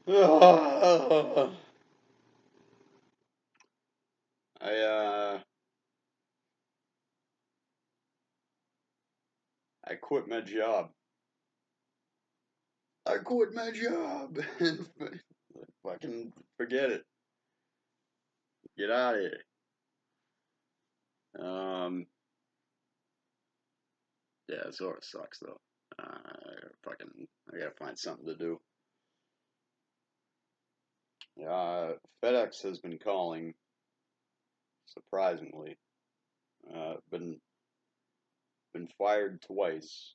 I uh I quit my job. I quit my job. Fucking forget it. Get out of here. Um yeah, it sort of sucks though. I gotta find something to do. FedEx has been calling, surprisingly. Been fired twice.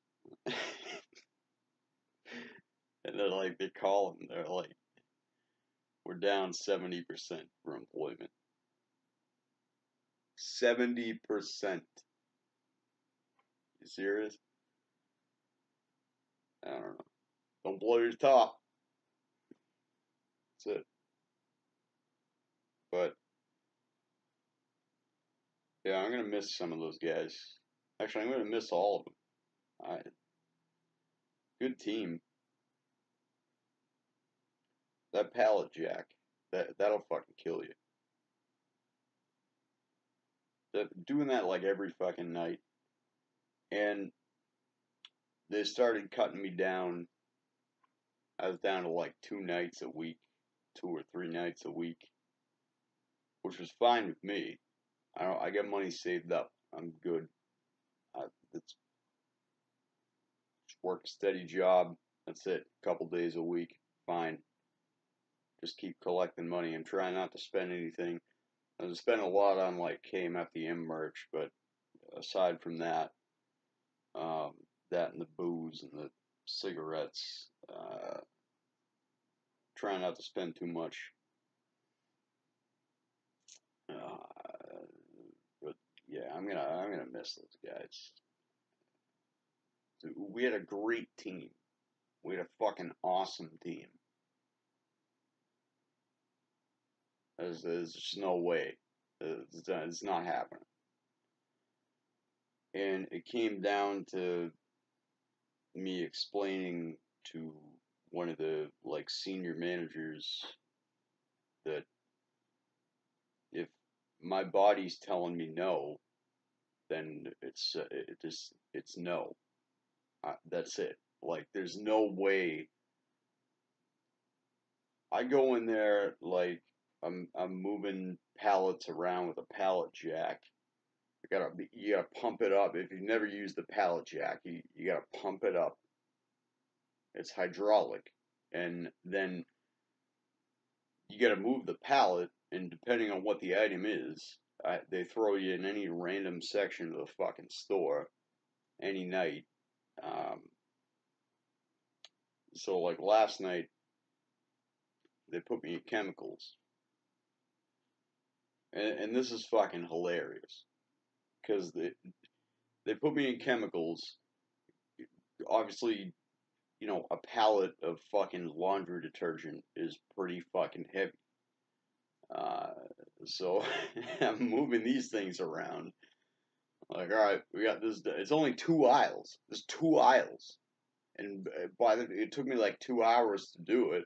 And they're calling, they're like, we're down 70% for employment. 70%. You serious? I don't know. Don't blow your top. That's it. But yeah, I'm gonna miss some of those guys. Actually, I'm gonna miss all of them. Good team. That pallet jack, that'll fucking kill you. Doing that like every fucking night, and they started cutting me down. I was down to like 2 nights a week, 2 or 3 nights a week, which was fine with me. I got money saved up. I'm good. It's work a steady job. That's it. A couple days a week. Fine. Just keep collecting money and try not to spend anything. I spent a lot on like KMFDM merch, but aside from that, um, that and the booze and the cigarettes, try not to spend too much. Uh, but yeah, I'm gonna miss those guys. We had a great team. We had a fucking awesome team. There's just no way. It's not happening. And it came down to me explaining to one of the like senior managers that if my body's telling me no, then it's no. That's it. Like there's no way I go in there like I'm moving pallets around with a pallet jack. You gotta pump it up. If you've never used the pallet jack, you gotta pump it up. It's hydraulic, and then you gotta move the pallet. And depending on what the item is, they throw you in any random section of the fucking store any night. Um, so like last night, they put me in chemicals, and this is fucking hilarious because they put me in chemicals. Obviously, a pallet of fucking laundry detergent is pretty fucking heavy. Uh, so I'm moving these things around. Like, all right, we got this. It's only 2 aisles. There's 2 aisles, and it took me like 2 hours to do it.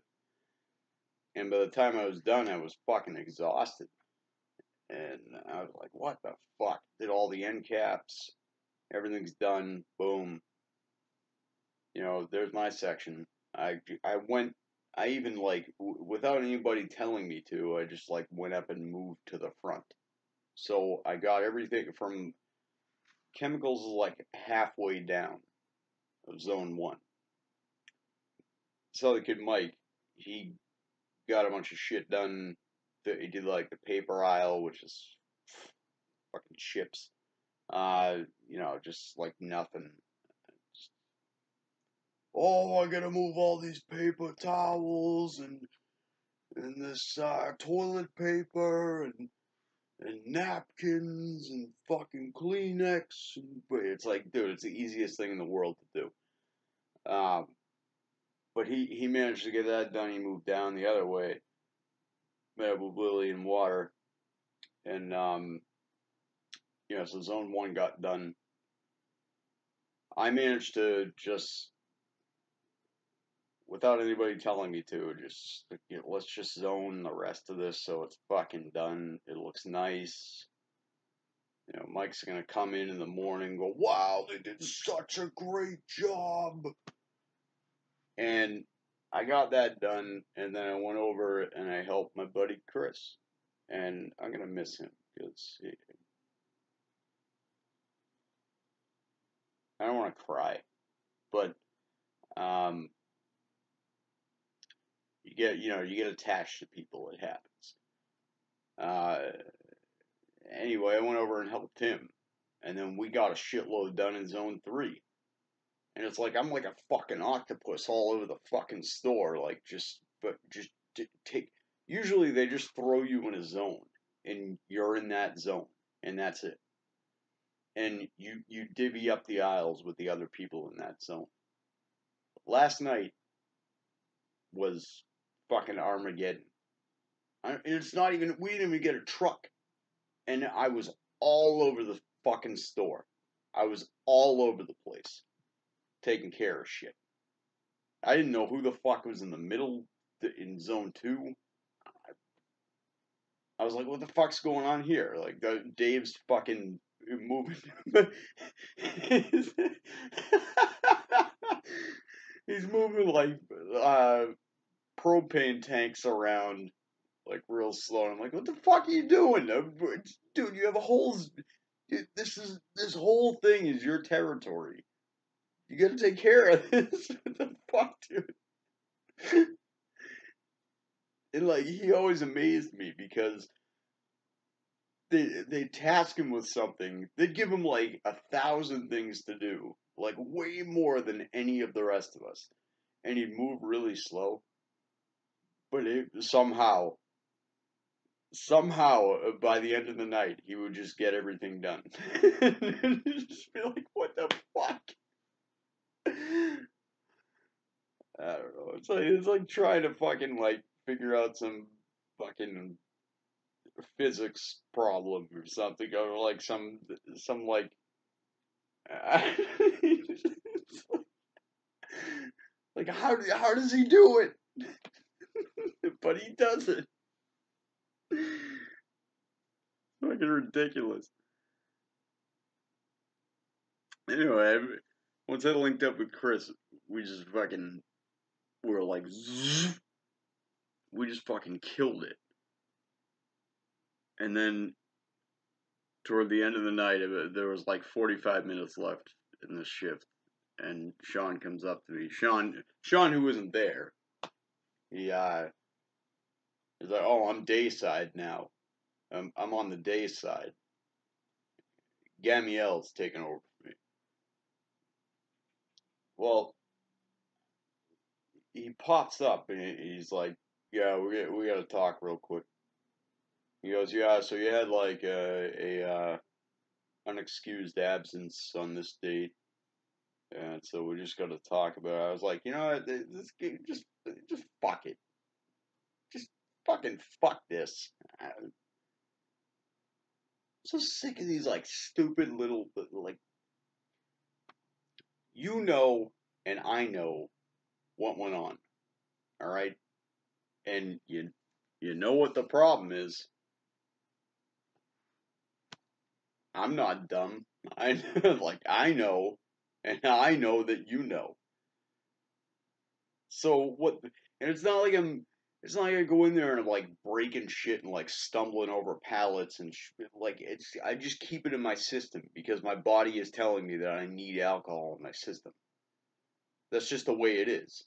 And by the time I was done, I was fucking exhausted. And I was like, what the fuck? Did all the end caps. Everything's done. Boom. There's my section. I went. I even like without anybody telling me to. I just like went up and moved to the front. So I got everything from chemicals like halfway down of zone one. So the kid Mike, he got a bunch of shit done. He did like the paper aisle, which is fucking chips. Just like nothing. Oh, I gotta move all these paper towels and this toilet paper and napkins and fucking Kleenex. It's like, dude, it's the easiest thing in the world to do. But he managed to get that done. He moved down the other way, met up with Lily and Water, and so zone one got done. I managed to just without anybody telling me to, just, let's just zone the rest of this so it's fucking done. It looks nice. Mike's gonna come in the morning and go, wow, they did such a great job. And I got that done, and then I went over and I helped my buddy Chris. And I'm gonna miss him, because I don't want to cry. But, you get attached to people, it happens. Anyway, I went over and helped him. And then we got a shitload done in Zone 3. And it's like I'm like a fucking octopus all over the fucking store. Like, just take. Usually they just throw you in a zone, and you're in that zone, and that's it. And you divvy up the aisles with the other people in that zone. Last night was fucking Armageddon. It's not even. We didn't even get a truck, and I was all over the fucking store. I was all over the place, taking care of shit. I didn't know who the fuck was in the middle in Zone 2. I was like, what the fuck's going on here? Like, Dave's fucking moving. He's moving like propane tanks around like real slow. I'm like, what the fuck are you doing? Dude, you have a whole. This whole thing is your territory. You gotta take care of this. What the fuck, dude? And like, he always amazed me because they task him with something. They'd give him like 1,000 things to do, like way more than any of the rest of us, and he'd move really slow. But somehow, by the end of the night, he would just get everything done. Just be like, what the fuck? I don't know. It's like trying to fucking like figure out some fucking physics problem or something, or like some like like how does he do it? But he does it. Fucking ridiculous. Anyway, once I linked up with Chris, we just fucking were like zzz, we just fucking killed it. And then toward the end of the night, there was like 45 minutes left in the shift, and Sean comes up to me. Sean, who wasn't there, he he's like, "Oh, I'm dayside now. I'm on the day side. Gamiel's taking over for me." Well, he pops up and he's like, "Yeah, we got to talk real quick." He goes, "Yeah, so you had like a unexcused absence on this date, and so we just got to talk about it." I was like, "You know what? This just fuck it. Just fucking fuck this." I'm so sick of these like stupid little like, and I know what went on. All right, and you know what the problem is. I'm not dumb. I know, and I know that you know. So what? And it's not like I go in there and I'm like breaking shit and like stumbling over pallets and like I just keep it in my system because my body is telling me that I need alcohol in my system. That's just the way it is.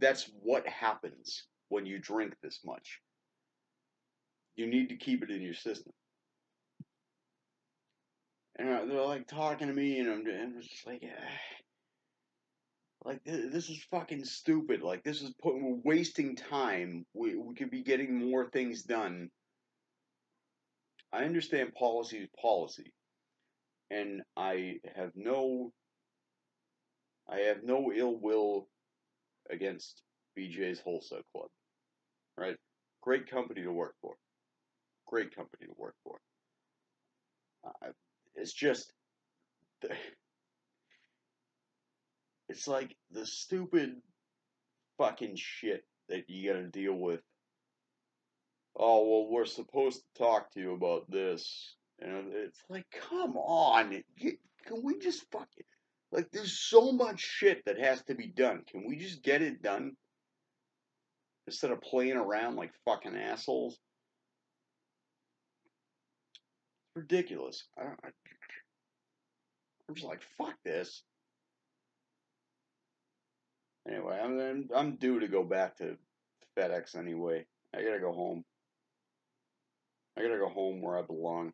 That's what happens when you drink this much. You need to keep it in your system. And they're like talking to me, and I'm just like, like this is fucking stupid. Like we're wasting time. We could be getting more things done. I understand policy is policy, and I have no ill will against BJ's Wholesale Club. Right, great company to work for. Great company to work for. It's just, it's like the stupid fucking shit that you gotta deal with. Oh, well, we're supposed to talk to you about this. And it's like, come on. Can we just fucking. Like, there's so much shit that has to be done. Can we just get it done? Instead of playing around like fucking assholes? It's ridiculous. I'm just like, fuck this. Anyway, I'm due to go back to FedEx anyway. I gotta go home. I gotta go home where I belong.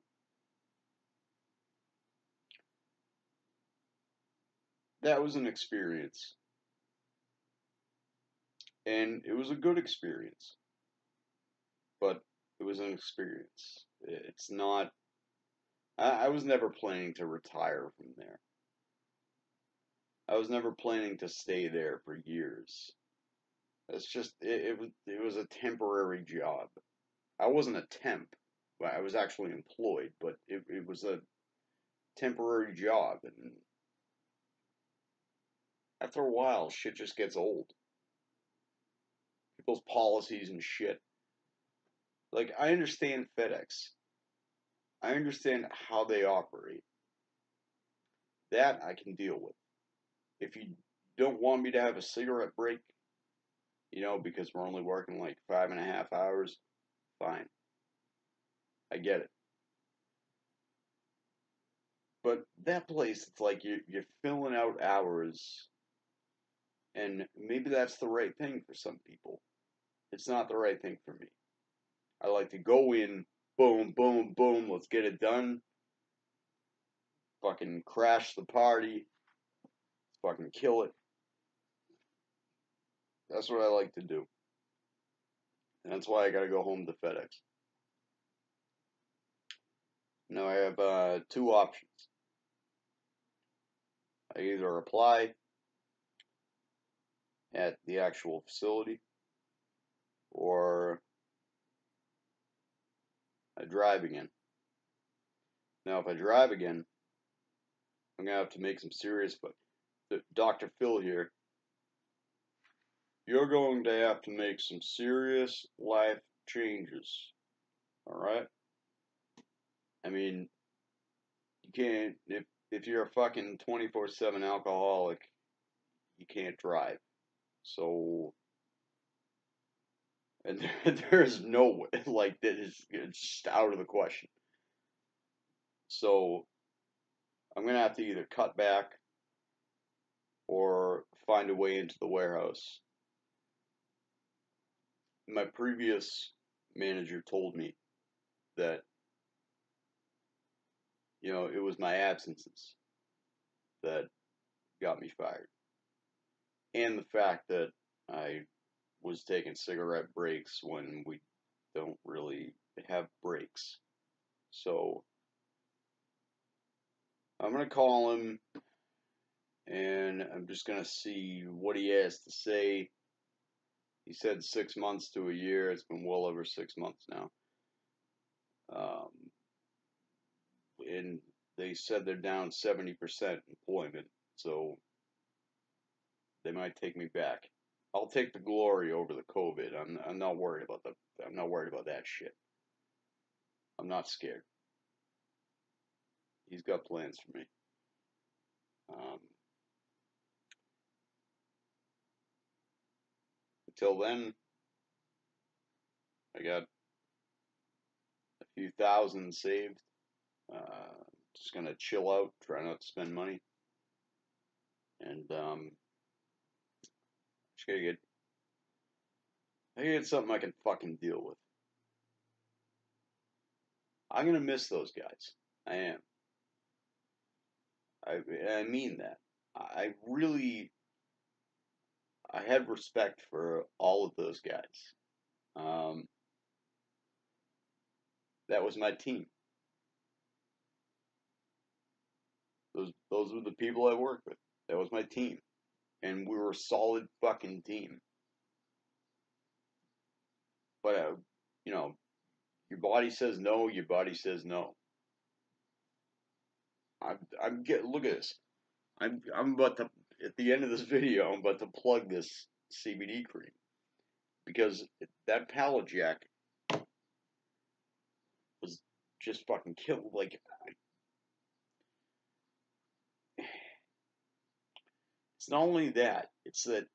That was an experience. And it was a good experience. But it was an experience. It's not. I was never planning to retire from there. I was never planning to stay there for years. It's just it was a temporary job. I wasn't a temp. I was actually employed, but it was a temporary job, and after a while, shit just gets old. People's policies and shit. Like, I understand FedEx. I understand how they operate. That I can deal with. If you don't want me to have a cigarette break, because we're only working like 5.5 hours, fine. I get it. But that place, it's like you're filling out hours, and maybe that's the right thing for some people. It's not the right thing for me. I like to go in, boom, boom, boom, let's get it done. Fucking crash the party. Fucking kill it. That's what I like to do. And that's why I gotta go home to FedEx. Now I have two options. I either apply at the actual facility, or I drive again. Now, if I drive again, I'm gonna have to make some serious. But Dr. Phil here, you're going to have to make some serious life changes. All right. I mean, you can't if you're a fucking 24/7 alcoholic, you can't drive. So, and there's no way, like, that is, it's just out of the question. So I'm gonna have to either cut back or find a way into the warehouse. My previous manager told me that, it was my absences that got me fired. And the fact that I was taking cigarette breaks when we don't really have breaks. So I'm going to call him, and I'm just going to see what he has to say. He said 6 months to a year. It's been well over 6 months now. And they said they're down 70% employment, so they might take me back. I'll take the glory over the COVID. I'm not worried about I'm not worried about that shit. I'm not scared. He's got plans for me. Until then, I got a few thousand saved. Just gonna chill out, try not to spend money, and just gotta get something I can fucking deal with. I'm gonna miss those guys. I am. I mean that. I really, I had respect for all of those guys. That was my team. Those were the people I worked with. That was my team, and we were a solid fucking team. But your body says no. Your body says no. Look at this. I'm about to, at the end of this video, I'm about to plug this CBD cream. Because that pallet jack was just fucking killed. Like, it's not only that, it's that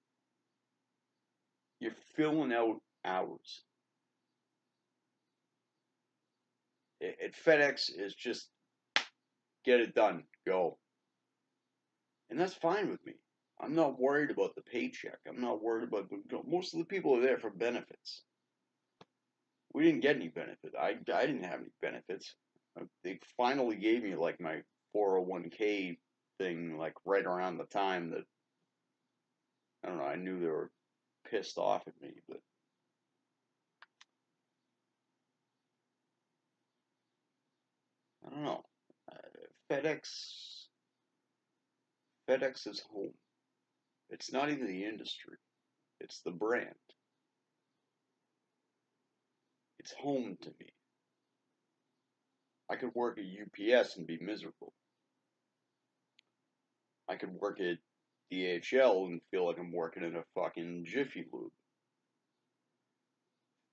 you're filling out hours. At FedEx, is just get it done, go. And that's fine with me. I'm not worried about the paycheck. I'm not worried about most of the people are there for benefits. We didn't get any benefit. I didn't have any benefits. They finally gave me like my 401k thing like right around the time that I don't know. I knew they were pissed off at me, but I don't know. FedEx is home. It's not even the industry. It's the brand. It's home to me. I could work at UPS and be miserable. I could work at DHL and feel like I'm working in a fucking Jiffy Lube.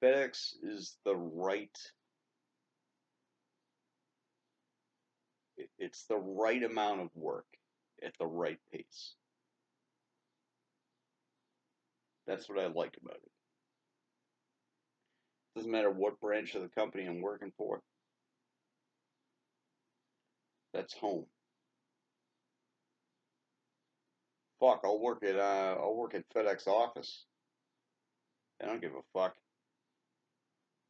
FedEx is the right. It's the right amount of work at the right pace. That's what I like about it. Doesn't matter what branch of the company I'm working for. That's home. Fuck, I'll work at FedEx office. I don't give a fuck.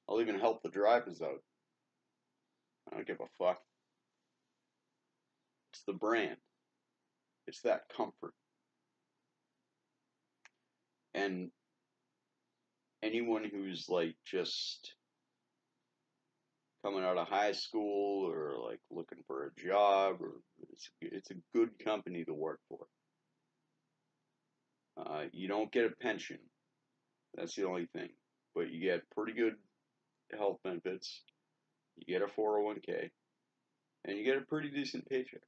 I'll even help the drivers out. I don't give a fuck. It's the brand. It's that comfort. And anyone who's like just coming out of high school or like looking for a job, or it's a good company to work for. You don't get a pension. That's the only thing. But you get pretty good health benefits. You get a 401k. And you get a pretty decent paycheck.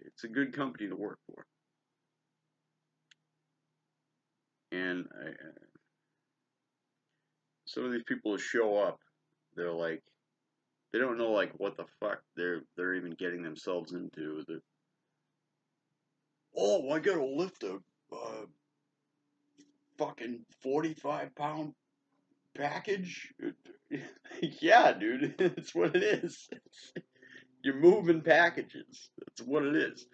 It's a good company to work for. And some of these people who show up, they're like, they don't know like what the fuck they're even getting themselves into. Oh, I gotta lift a fucking 45-pound package. Yeah, dude, it's what it is. You're moving packages. That's what it is.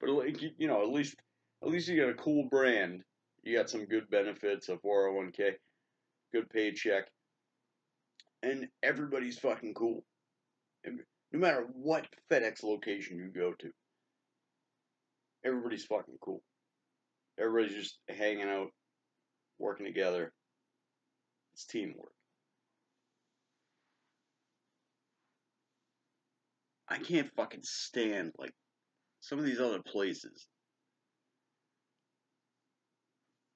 But like, you know, at least you got a cool brand. You got some good benefits, a 401k, good paycheck, and everybody's fucking cool. No matter what FedEx location you go to, everybody's fucking cool. Everybody's just hanging out, working together. It's teamwork. I can't fucking stand like some of these other places.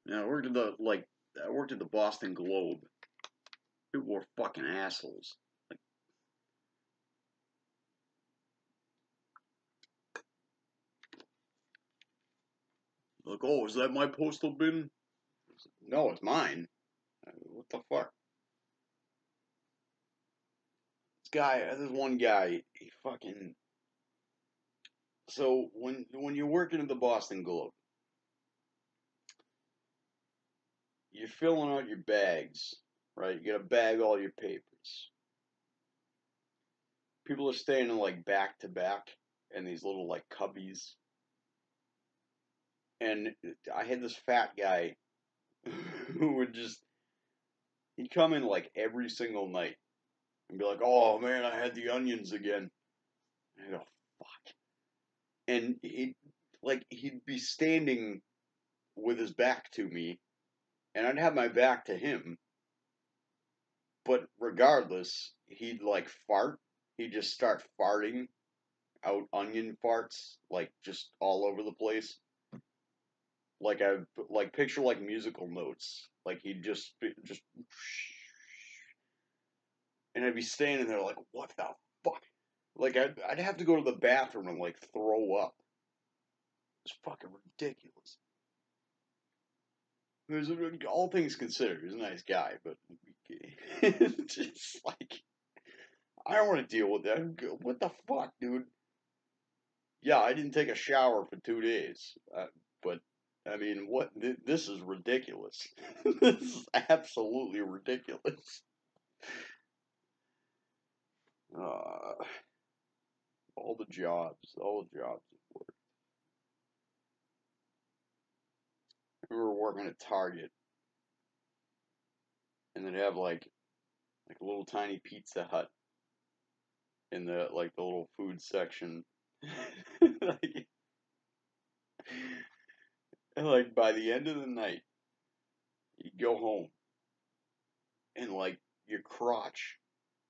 Now, I worked at the Boston Globe. People were fucking assholes. Like, oh, is that my postal bin? No, it's mine. What the fuck? This one guy, he fucking. So when you're working at the Boston Globe, you're filling out your bags, right? You gotta bag all your papers. People are staying in like back to back in these little like cubbies. And I had this fat guy who would he'd come in like every single night and be like, "Oh man, I had the onions again." And I go, "Fuck." And he'd be standing with his back to me, and I'd have my back to him. But regardless, he'd like fart. He'd just start farting out onion farts, like just all over the place. Like picture like musical notes. Like he'd just, and I'd be standing there like, what the fuck? Like, I'd have to go to the bathroom and, like, throw up. It's fucking ridiculous. All things considered, he's a nice guy, but it's just like, I don't want to deal with that. What the fuck, dude? Yeah, I didn't take a shower for 2 days, but I mean, what? This is ridiculous. This is absolutely ridiculous. Uh, all the jobs at work. We were working at Target, and they'd have like a little tiny Pizza Hut in the little food section. like, and like by the end of the night, you go home, and like your crotch,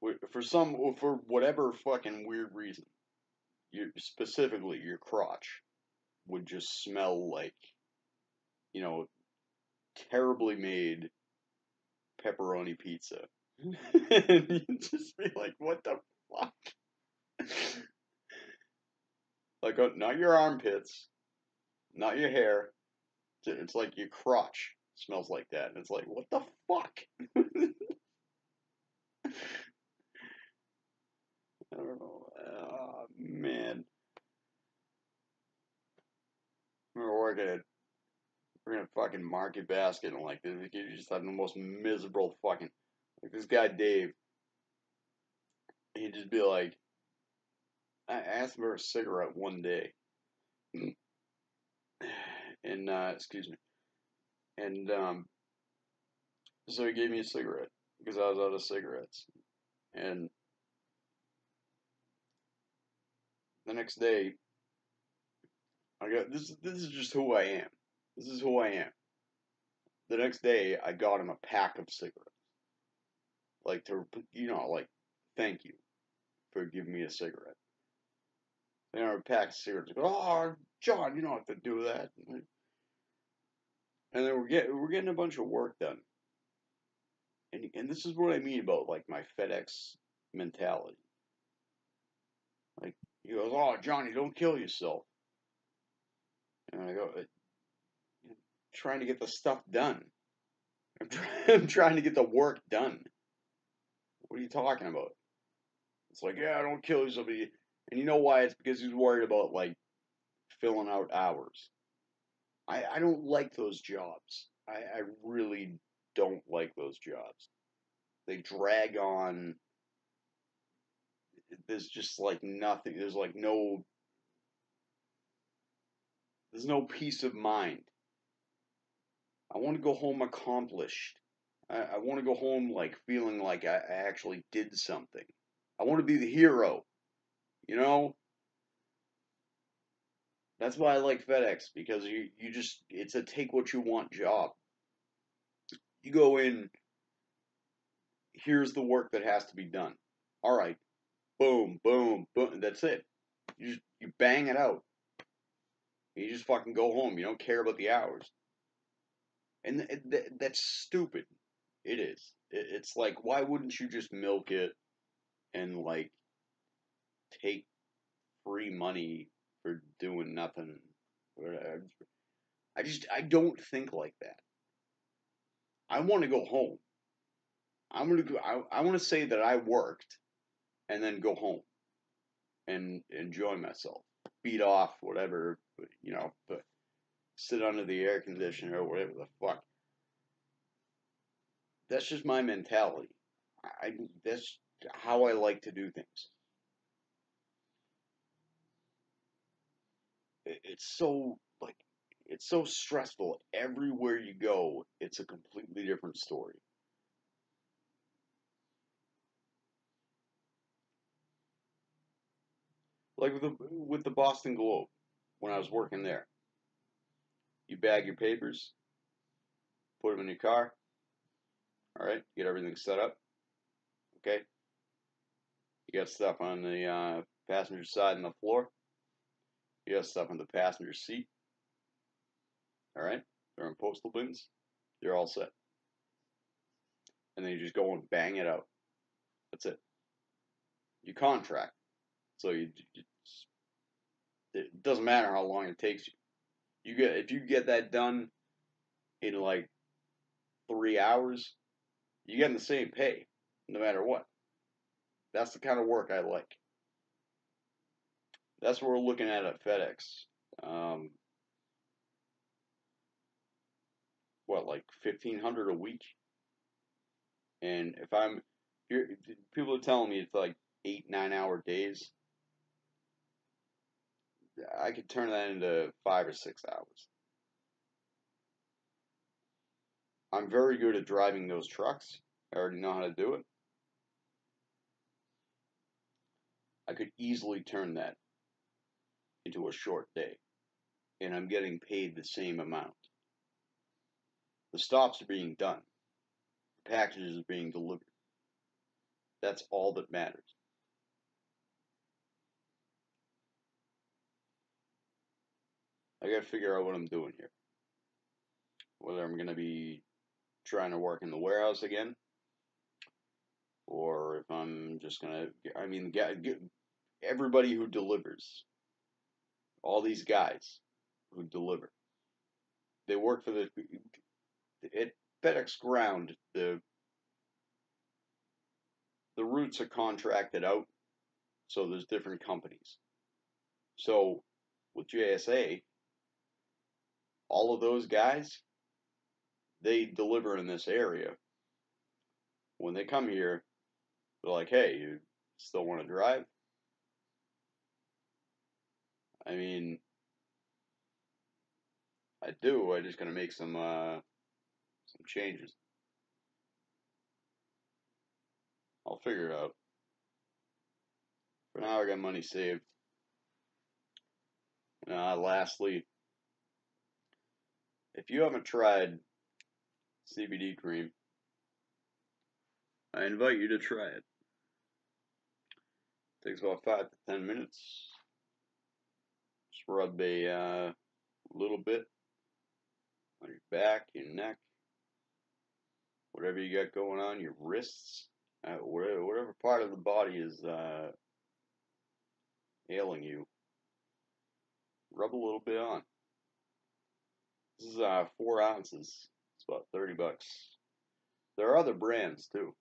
for whatever fucking weird reason, specifically your crotch would just smell like, you know, terribly made pepperoni pizza. And you'd just be like, what the fuck? Like, not your armpits, not your hair. It's like your crotch smells like that. And it's like, what the fuck? I don't know. Oh, man. We were working at fucking Market Basket, and like, you just have the most miserable fucking, like, this guy Dave, he'd just be like, I asked him for a cigarette one day, and excuse me, and so he gave me a cigarette because I was out of cigarettes, and the next day I got this. This is just who I am. This is who I am. The next day I got him a pack of cigarettes, like like, thank you for giving me a cigarette. And a pack of cigarettes. I go, oh, John, you don't have to do that. And then we're getting a bunch of work done. And this is what I mean about like my FedEx mentality. Like, he goes, oh, Johnny, don't kill yourself. And I go, I'm trying to get the stuff done. I'm trying to get the work done. What are you talking about? It's like, yeah, don't kill yourself. And you know why? It's because he's worried about like filling out hours. I don't like those jobs. I really don't like those jobs. They drag on. There's just like nothing. There's no peace of mind. I want to go home accomplished. I want to go home like feeling like I actually did something. I want to be the hero. You know? That's why I like FedEx, because it's a take what you want job. You go in, here's the work that has to be done. All right. Boom, boom, boom. That's it. You bang it out. You just fucking go home. You don't care about the hours. And that's stupid. It is. It's like, why wouldn't you just milk it and like take free money for doing nothing? I don't think like that. I want to go home. I want to say that I worked and then go home and enjoy myself, beat off whatever, but sit under the air conditioner or whatever the fuck. That's just my mentality. That's how I like to do things. It's so like it's so stressful. Everywhere you go, it's a completely different story. Like with the Boston Globe, when I was working there, you bag your papers, put them in your car. All right, get everything set up. Okay, you got stuff on the passenger side and the floor. You got stuff on the passenger seat. All right, they're in postal bins. They're all set, and then you just go and bang it out. That's it. You contract. So it doesn't matter how long it takes you. If you get that done in like 3 hours, you get the same pay, no matter what. That's the kind of work I like. That's what we're looking at FedEx. What, like 1,500 a week? And people are telling me it's like 8-9 hour days. I could turn that into 5 or 6 hours. I'm very good at driving those trucks. I already know how to do it. I could easily turn that into a short day, and I'm getting paid the same amount. The stops are being done. The packages are being delivered. That's all that matters. I gotta figure out what I'm doing here. Whether I'm gonna be trying to work in the warehouse again, or if I'm just gonna, everybody who delivers, all these guys who deliver, they work for at FedEx Ground. The routes are contracted out, so there's different companies. So with JSA, all of those guys, they deliver in this area. When they come here, they're like, hey, you still want to drive? I mean, I do. I just gotta make some changes. I'll figure it out. For now, I got money saved. Lastly, if you haven't tried CBD cream, I invite you to try it. It takes about 5 to 10 minutes. Just rub a little bit on your back, your neck, whatever you got going on, your wrists, whatever part of the body is ailing you. Rub a little bit on. This is 4 ounces. It's about $30. There are other brands too.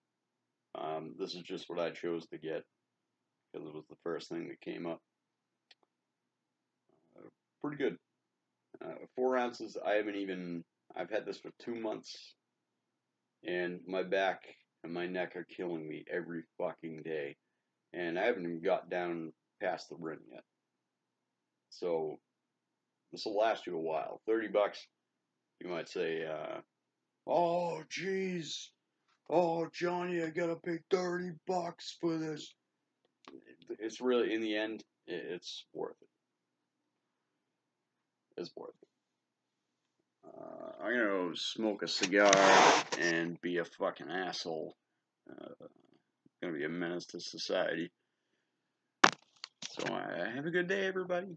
This is just what I chose to get because it was the first thing that came up. Pretty good. 4 ounces. I've had this for 2 months, and my back and my neck are killing me every fucking day, and I haven't even got down past the rim yet. So this will last you a while. $30. You might say, oh jeez, oh Johnny, I gotta pay $30 for this. It's really, in the end, it's worth it. It's worth it. I'm gonna go smoke a cigar and be a fucking asshole. Gonna be a menace to society. So have a good day, everybody.